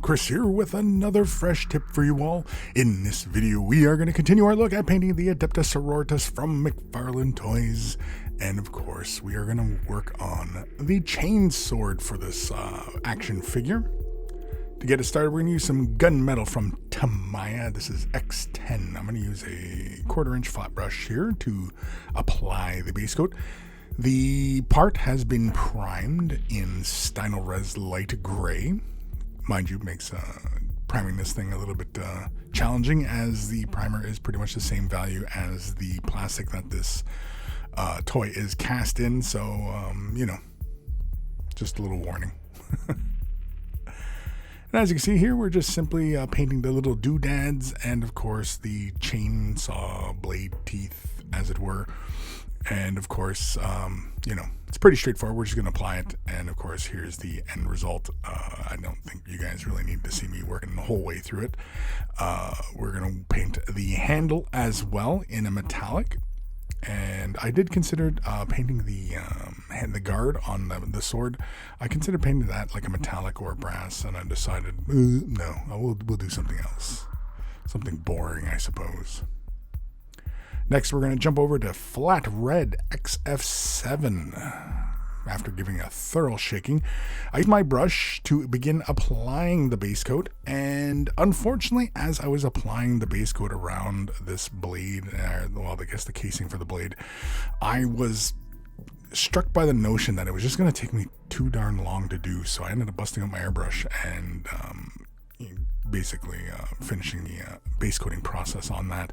Chris here with another fresh tip for you all. In this video, we are going to continue our look at painting the ADEPTA Sororitas from Mcfarlane Toys. And of course, we are going to work on the chainsword for this action figure. To get it started, we're going to use some gunmetal from Tamiya. This is X10. I'm going to use a 1/4 inch flat brush here to apply the base coat. The part has been primed in Stynel Res Light Gray. Mind you, makes priming this thing a little bit challenging, as the primer is pretty much the same value as the plastic that this toy is cast in. So, just a little warning. And as you can see here, we're just simply painting the little doodads and, of course, the chainsaw blade teeth, as it were. And, of course, it's pretty straightforward. We're just going to apply it. And, of course, here's the end result. I don't think you guys really need to see me working the whole way through it. We're going to paint the handle as well in a metallic. And I did consider painting the guard on the sword. I considered painting that like a metallic or a brass, and I decided, no, we'll do something else. Something boring, I suppose. Next, we're going to jump over to Flat Red XF7. After giving a thorough shaking, I used my brush to begin applying the base coat, and unfortunately, as I was applying the base coat around this blade, I guess the casing for the blade, I was struck by the notion that it was just going to take me too darn long to do, so I ended up busting out my airbrush and basically finishing the base coating process on that.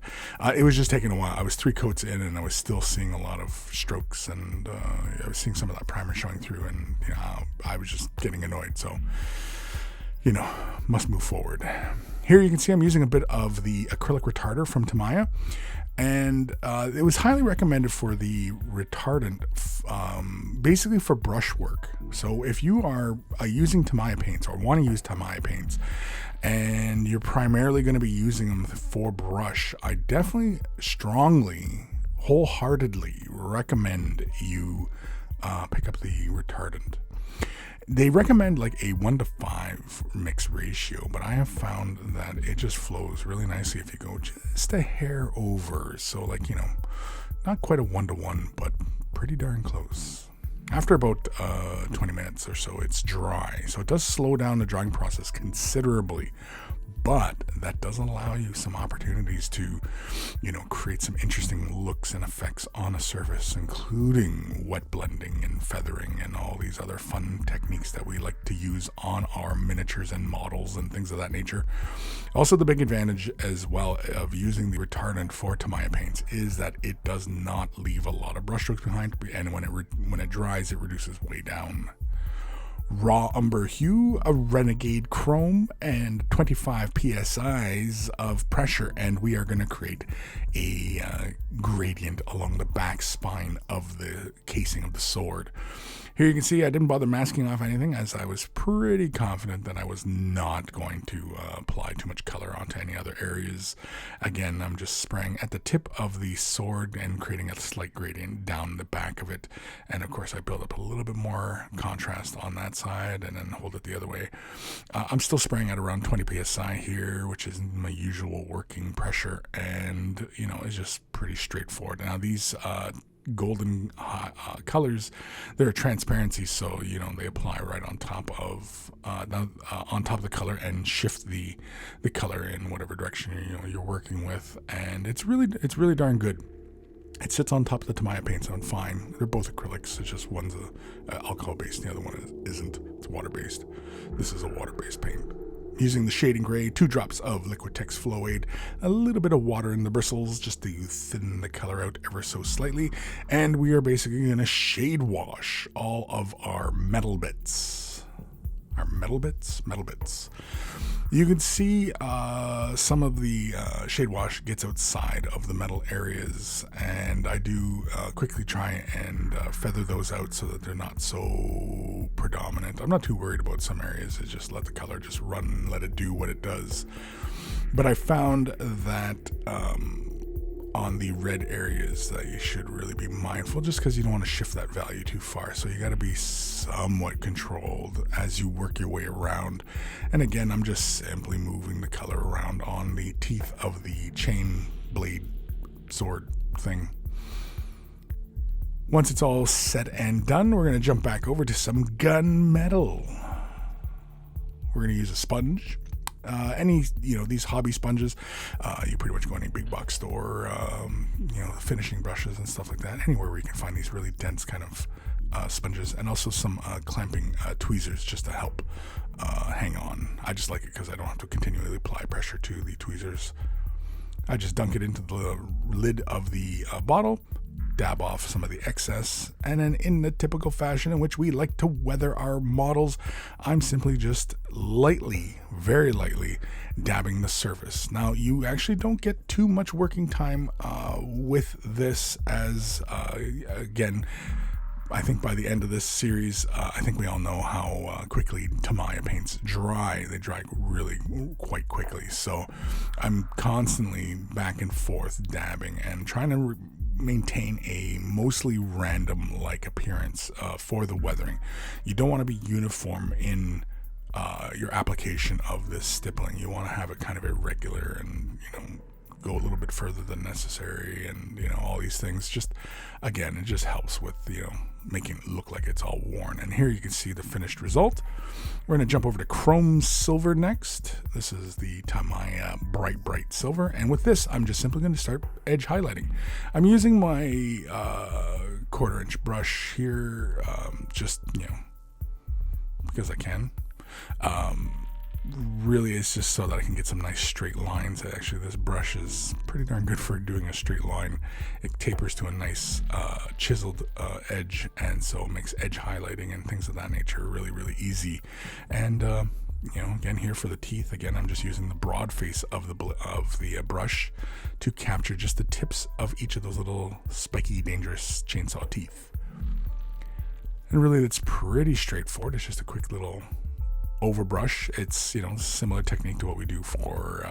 It was just taking a while. I was 3 coats in and I was still seeing a lot of strokes, and I was seeing some of that primer showing through, and I was just getting annoyed. So, must move forward. Here you can see I'm using a bit of the acrylic retarder from Tamiya, and it was highly recommended for the retardant, basically for brush work. So if you are using Tamiya paints or want to use Tamiya paints, and you're primarily going to be using them for brush, I definitely, strongly, wholeheartedly recommend you pick up the retardant. They recommend like a 1:5 mix ratio, but I have found that it just flows really nicely if you go just a hair over. So not quite a 1-to-1, but pretty darn close. After about 20 minutes or so, it's dry. So it does slow down the drying process considerably, but that does allow you some opportunities to, create some interesting looks and effects on a surface, including wet blending and feathering and all these other fun techniques that we like to use on our miniatures and models and things of that nature. Also, the big advantage as well of using the retardant for Tamiya paints is that it does not leave a lot of brushstrokes behind, and when it dries, it reduces way down. Raw umber hue, a renegade chrome, and 25 psi's of pressure, and we are going to create a gradient along the back spine of the casing of the sword. Here you can see I didn't bother masking off anything, as I was pretty confident that I was not going to apply too much color onto any other areas. Again, I'm just spraying at the tip of the sword and creating a slight gradient down the back of it. And of course, I build up a little bit more contrast on that side and then hold it the other way. I'm still spraying at around 20 psi here, which is my usual working pressure, and it's just pretty straightforward. Now these golden colors, they're a transparency, so they apply right on top of the color and shift the color in whatever direction you're working with, and it's really darn good. It sits on top of the Tamiya paints on fine. They're both acrylics. It's just one's alcohol based, the other one isn't. It's water based. This is a water based paint. Using the shading gray, 2 drops of Liquitex Flow Aid, a little bit of water in the bristles just to thin the color out ever so slightly, and we are basically going to shade wash all of our metal bits. Metal bits. You can see some of the shade wash gets outside of the metal areas, and I do quickly try and feather those out so that they're not so predominant. I'm not too worried about some areas. It's just let the color just run and let it do what it does. But I found that on the red areas that you should really be mindful, just because you don't want to shift that value too far. So you got to be somewhat controlled as you work your way around. And again, I'm just simply moving the color around on the teeth of the chain blade sword thing. Once it's all set and done, we're going to jump back over to some gunmetal. We're going to use a sponge. These hobby sponges, you pretty much go to any big box store, finishing brushes and stuff like that, anywhere where you can find these really dense kind of sponges, and also some clamping tweezers just to help hang on. I just like it because I don't have to continually apply pressure to the tweezers. I just dunk it into the lid of the bottle, dab off some of the excess, and then in the typical fashion in which we like to weather our models, I'm simply just lightly, very lightly, dabbing the surface. Now, you actually don't get too much working time with this, as, again, I think by the end of this series, I think we all know how quickly Tamiya paints dry. They dry really quite quickly. So I'm constantly back and forth dabbing and trying to maintain a mostly random-like appearance for the weathering. You don't want to be uniform in your application of this stippling. You want to have it kind of irregular and, go a little bit further than necessary, and all these things. Just again, it just helps with making it look like it's all worn. And here you can see the finished result. We're going to jump over to chrome silver next. This is the Tamiya bright silver, and with this I'm just simply going to start edge highlighting. I'm using my 1/4 inch brush here, just because I can. Really, it's just so that I can get some nice straight lines. Actually, this brush is pretty darn good for doing a straight line. It tapers to a nice chiseled edge, and so it makes edge highlighting and things of that nature really, really easy. And again, here for the teeth, again, I'm just using the broad face of the brush to capture just the tips of each of those little spiky, dangerous chainsaw teeth. And really, it's pretty straightforward. It's just a quick little overbrush. It's similar technique to what we do for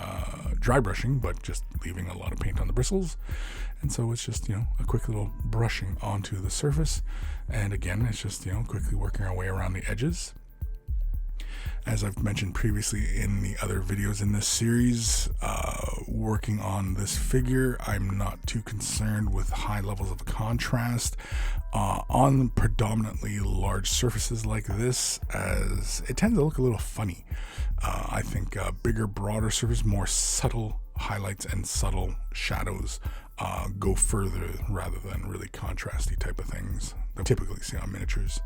dry brushing, but just leaving a lot of paint on the bristles. And so it's just a quick little brushing onto the surface, and again, it's just quickly working our way around the edges. As I've mentioned previously in the other videos in this series, working on this figure, I'm not too concerned with high levels of contrast on predominantly large surfaces like this, as it tends to look a little funny. I think bigger, broader surface, more subtle highlights and subtle shadows go further rather than really contrasty type of things that we typically see on miniatures.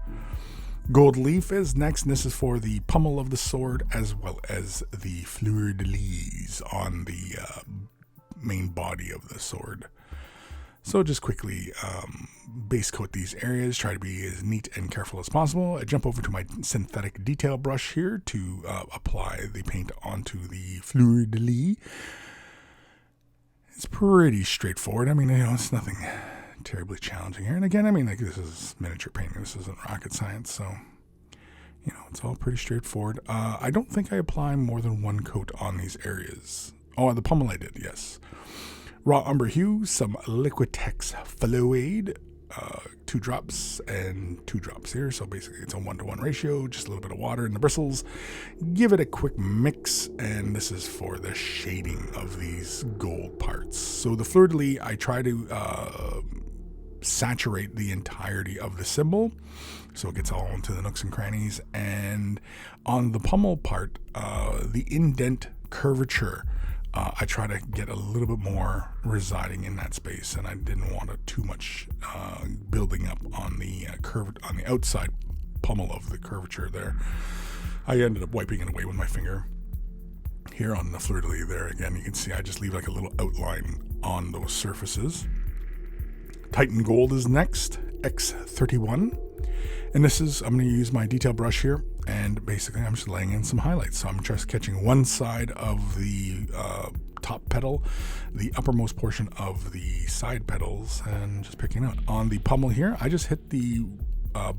Gold leaf is next, and this is for the pommel of the sword as well as the fleur-de-lis on the main body of the sword. So just quickly base coat these areas, try to be as neat and careful as possible. I jump over to my synthetic detail brush here to apply the paint onto the fleur-de-lis. It's pretty straightforward. I mean, it's nothing terribly challenging here. And again, this is miniature painting. This isn't rocket science, so it's all pretty straightforward. I don't think I apply more than one coat on these areas. Oh, the pommel I did, yes. Raw umber hue, some Liquitex fluid, 2 drops and 2 drops here. So basically it's a 1-to-1 ratio, just a little bit of water in the bristles. Give it a quick mix, and this is for the shading of these gold parts. So the fleur-de-lis, I try to saturate the entirety of the symbol so it gets all into the nooks and crannies. And on the pommel part, the indent curvature, I try to get a little bit more residing in that space, and I didn't want too much building up on the on the outside pommel of the curvature there. I ended up wiping it away with my finger. Here on the fleur-de-lis there, again, you can see I just leave like a little outline on those surfaces. Titan Gold is next, X31. And this is, I'm going to use my detail brush here, and basically I'm just laying in some highlights. So I'm just catching one side of the top petal, the uppermost portion of the side petals, and just picking out. On the pommel here, I just hit the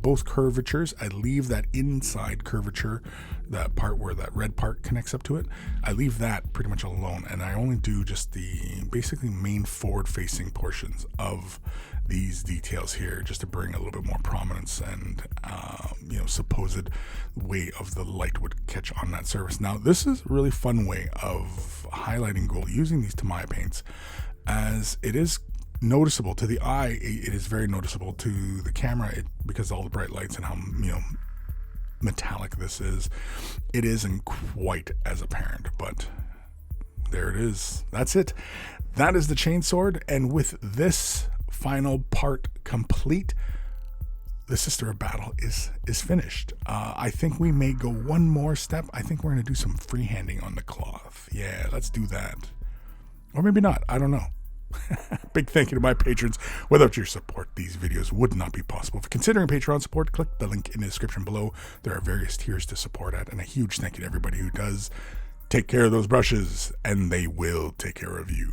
both curvatures. I leave that inside curvature, that part where that red part connects up to it, I leave that pretty much alone, and I only do just the basically main forward-facing portions of these details here, just to bring a little bit more prominence and supposed way of the light would catch on that surface. Now, this is a really fun way of highlighting gold using these Tamiya paints, as it is noticeable to the eye. It is very noticeable to the camera because of all the bright lights and how metallic this is. It isn't quite as apparent, but there it is. That's it. That is the chainsword, and with this final part complete, the Sister of Battle is finished. I think we may go one more step. I think we're going to do some freehanding on the cloth. Yeah, let's do that. Or maybe not. I don't know. Big thank you to my patrons. Without your support, these videos would not be possible. For considering Patreon support, click the link in the description below. There are various tiers to support at, and a huge thank you to everybody who does take care of those brushes, and they will take care of you.